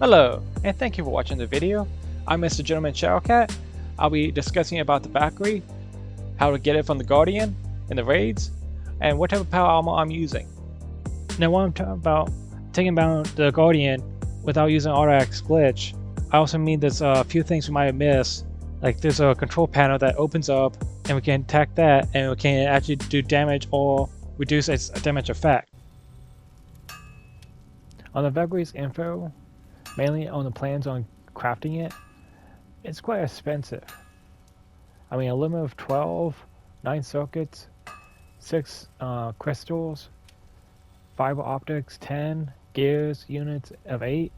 Hello, and thank you for watching the video. I'm Mr. Gentleman Shadowcat. I'll be discussing about the Valkyrie, how to get it from the Guardian in the raids, and what type of power armor I'm using. Now when I'm talking about taking down the Guardian without using Automatic Glitch, I also mean there's a few things we might have missed. Like there's a control panel that opens up and we can attack that and we can actually do damage or reduce its damage effect. On the Valkyrie's info, mainly on the plans on crafting it, it's quite expensive. I mean, a limit of 12, 9 circuits, 6 crystals, fiber optics 10, gears units of 8,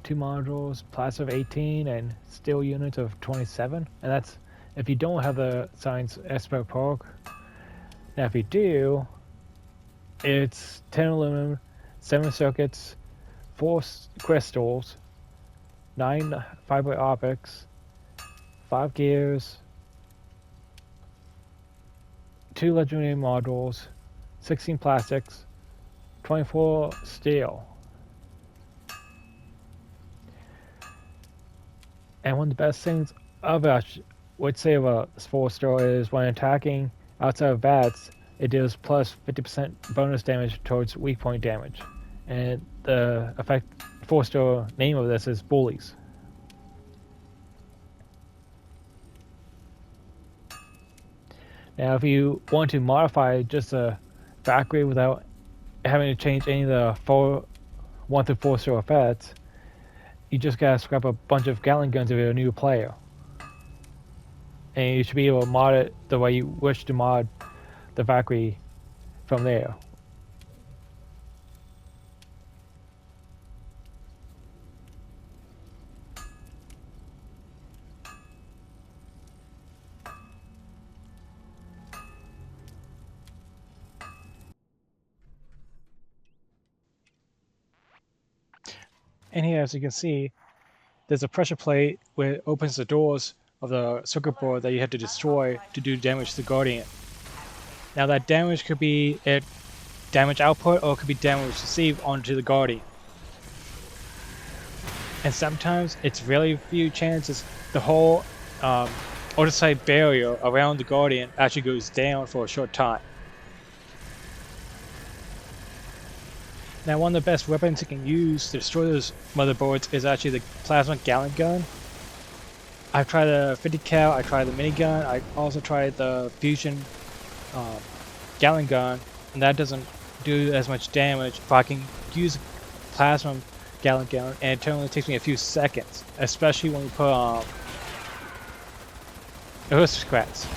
2 modules, plasma of 18, and steel units of 27. And that's if you don't have the science expert perk. Now if you do, it's 10 aluminum, 7 circuits, 4 crystals, 9 fiber optics, 5 gears, 2 legendary modules, 16 plastics, 24 steel. And one of the best things of it, I would say of a 4-star is when attacking outside of VATS, it deals plus 50% bonus damage towards weak point damage. And the effect 4-star name of this is Bullies. Now if you want to modify just a Valkyrie without having to change any of the 1 through 4-star effects, you just gotta scrap a bunch of Gatling guns if you're a new player. And you should be able to mod it the way you wish to mod the Valkyrie from there. And here, as you can see, there's a pressure plate where it opens the doors of the circuit board that you have to destroy to do damage to the Guardian. Now that damage could be damage output or it could be damage received onto the Guardian. And sometimes it's really few chances the whole outside barrier around the Guardian actually goes down for a short time. Now one of the best weapons you can use to destroy those motherboards is actually the plasma Gatling gun. I've tried the 50 cal, I tried the minigun, I also tried the fusion Gatling gun, and that doesn't do as much damage, but I can use plasma Gatling gun and it only takes me a few seconds, especially when you put aristocrats.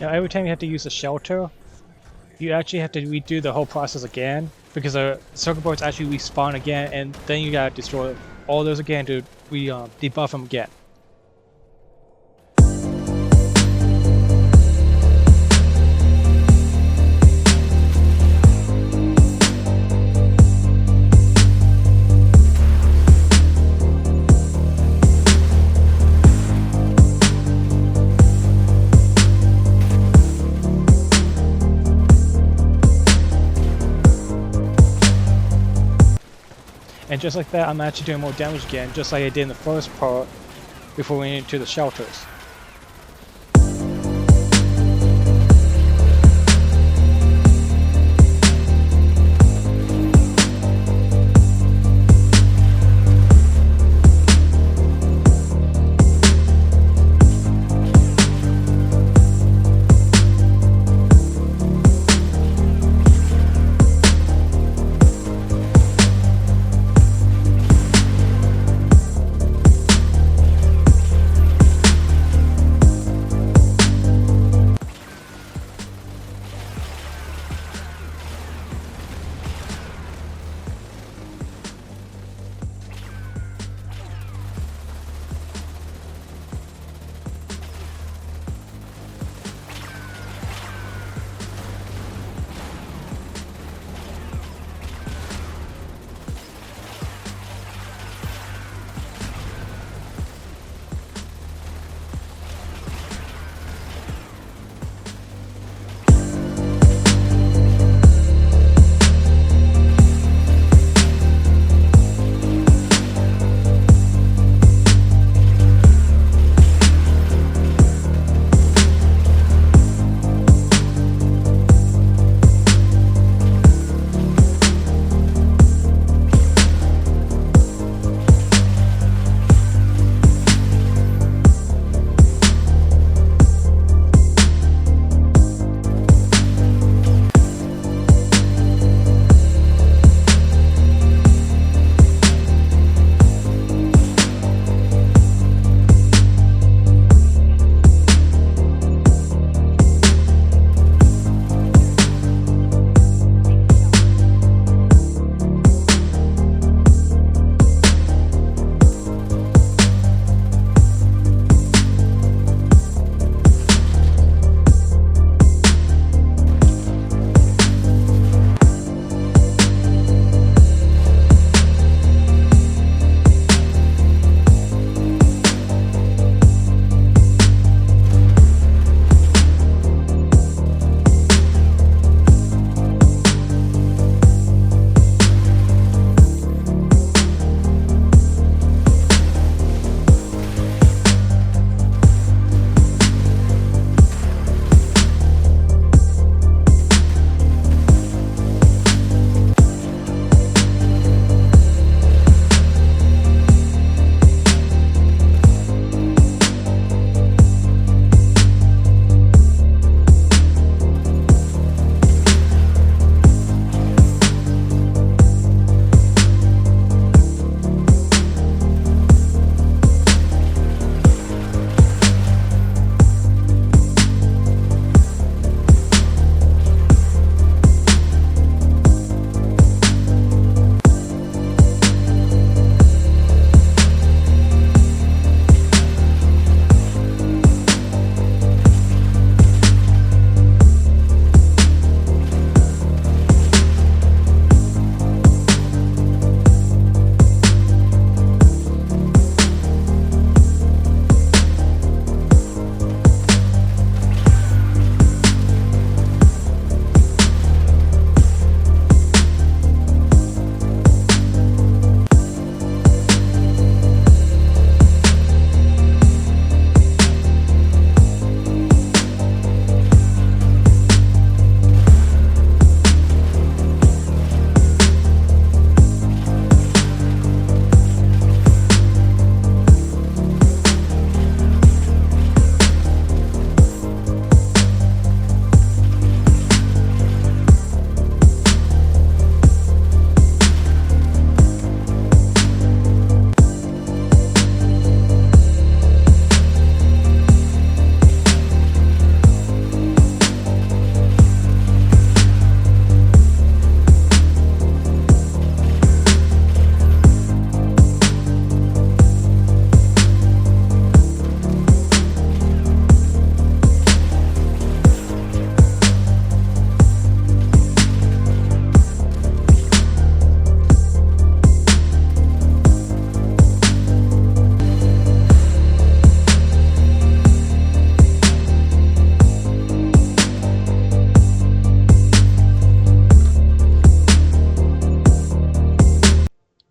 every time you have to use a shelter, you actually have to redo the whole process again, because the circuit boards actually respawn again, and then you gotta destroy all those again to debuff them again. And just like that, I'm actually doing more damage again, just like I did in the first part before we went into the shelters.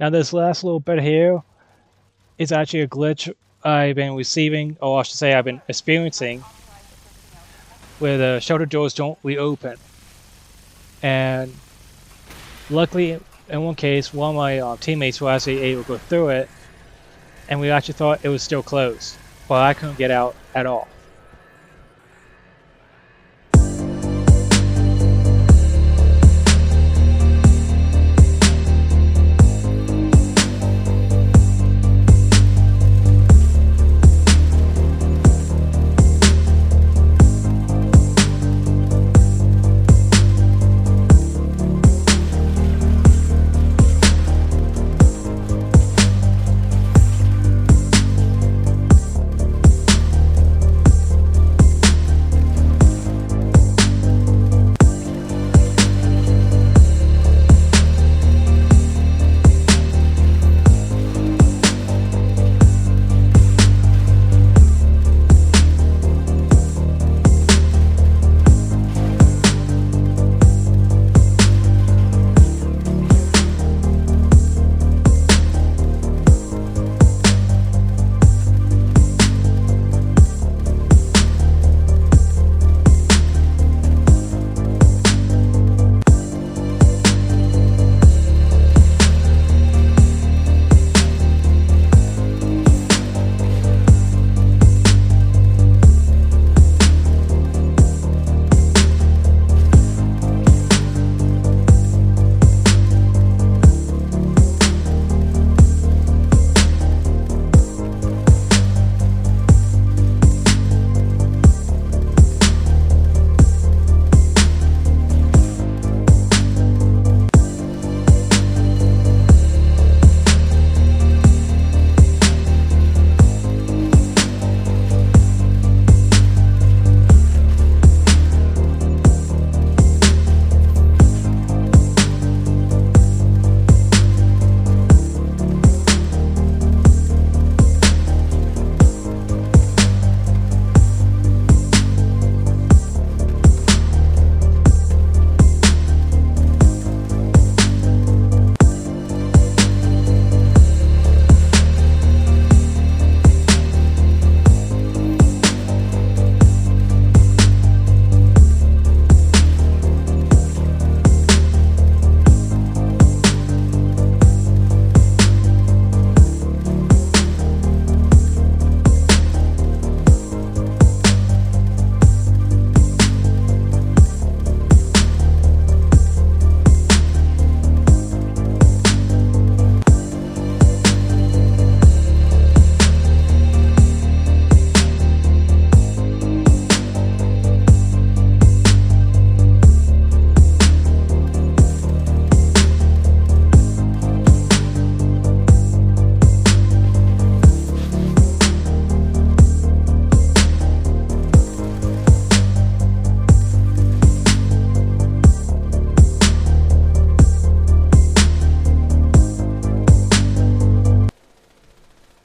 Now this last little bit here is actually a glitch I've been receiving, or I should say I've been experiencing, where the shelter doors don't reopen. And luckily, in one case, one of my teammates were actually able to go through it, and we actually thought it was still closed, but I couldn't get out at all.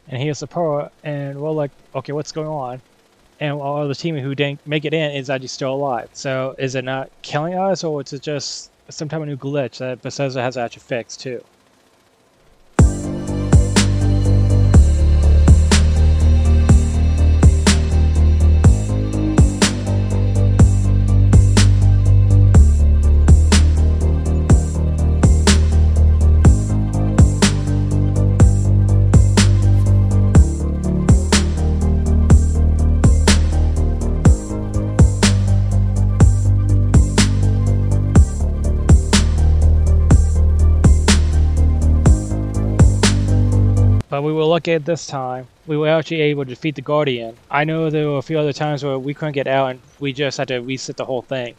And here's the part, and we're like, okay, what's going on? And our other teammate who didn't make it in is actually still alive. So is it not killing us, or is it just some type of new glitch that Bethesda has actually fixed too? But we were lucky at this time. We were actually able to defeat the Guardian. I know there were a few other times where we couldn't get out and we just had to reset the whole thing.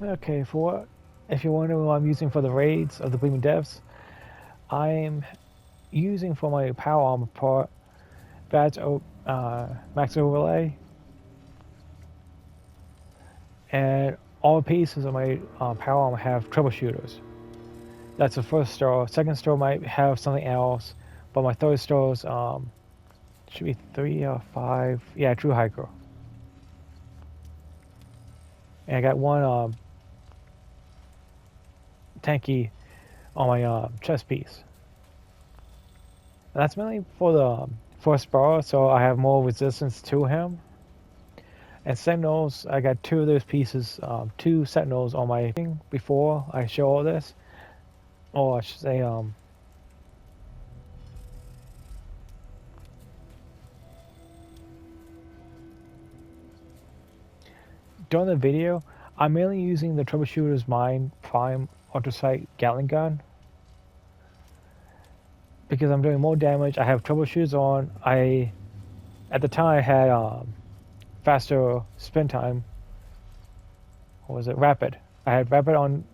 Okay, if you're wondering what I'm using for the raids of the Bleeding Devs, I'm using for my power armor part VATS max overlay, and all pieces of my power armor have troubleshooters. That's the first store. Second store might have something else, but my third store's should be 3 or 5. Yeah, Thru-hiker. And I got one Tanky on my chest piece. And that's mainly for the first bar, so I have more resistance to him. And sentinels, I got 2 of those pieces, 2 sentinels on my thing before I show all this. Or I should say, during the video, I'm mainly using the Troubleshooter's Mine Prime Ultrasight Gatling gun because I'm doing more damage. I have troubleshooters on. At the time I had faster spin time. What was it? Rapid. I had rapid on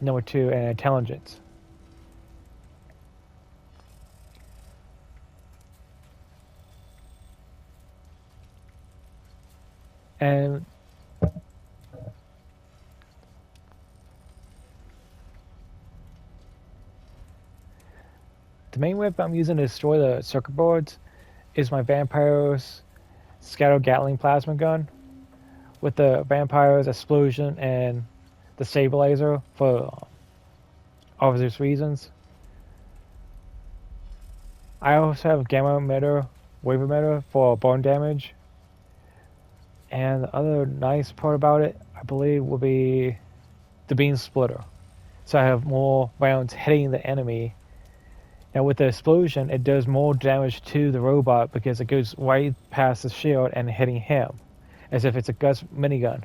number 2 and intelligence. And the main weapon I'm using to destroy the circuit boards is my Vampire's Scatter Gatling plasma gun with the Vampire's explosion and the stabilizer for obvious reasons. I also have gamma emitter, wave emitter for burn damage. And the other nice part about it, I believe, will be the beam splitter. So I have more rounds hitting the enemy. Now with the explosion, it does more damage to the robot because it goes right past the shield and hitting him, as if it's a Gus minigun.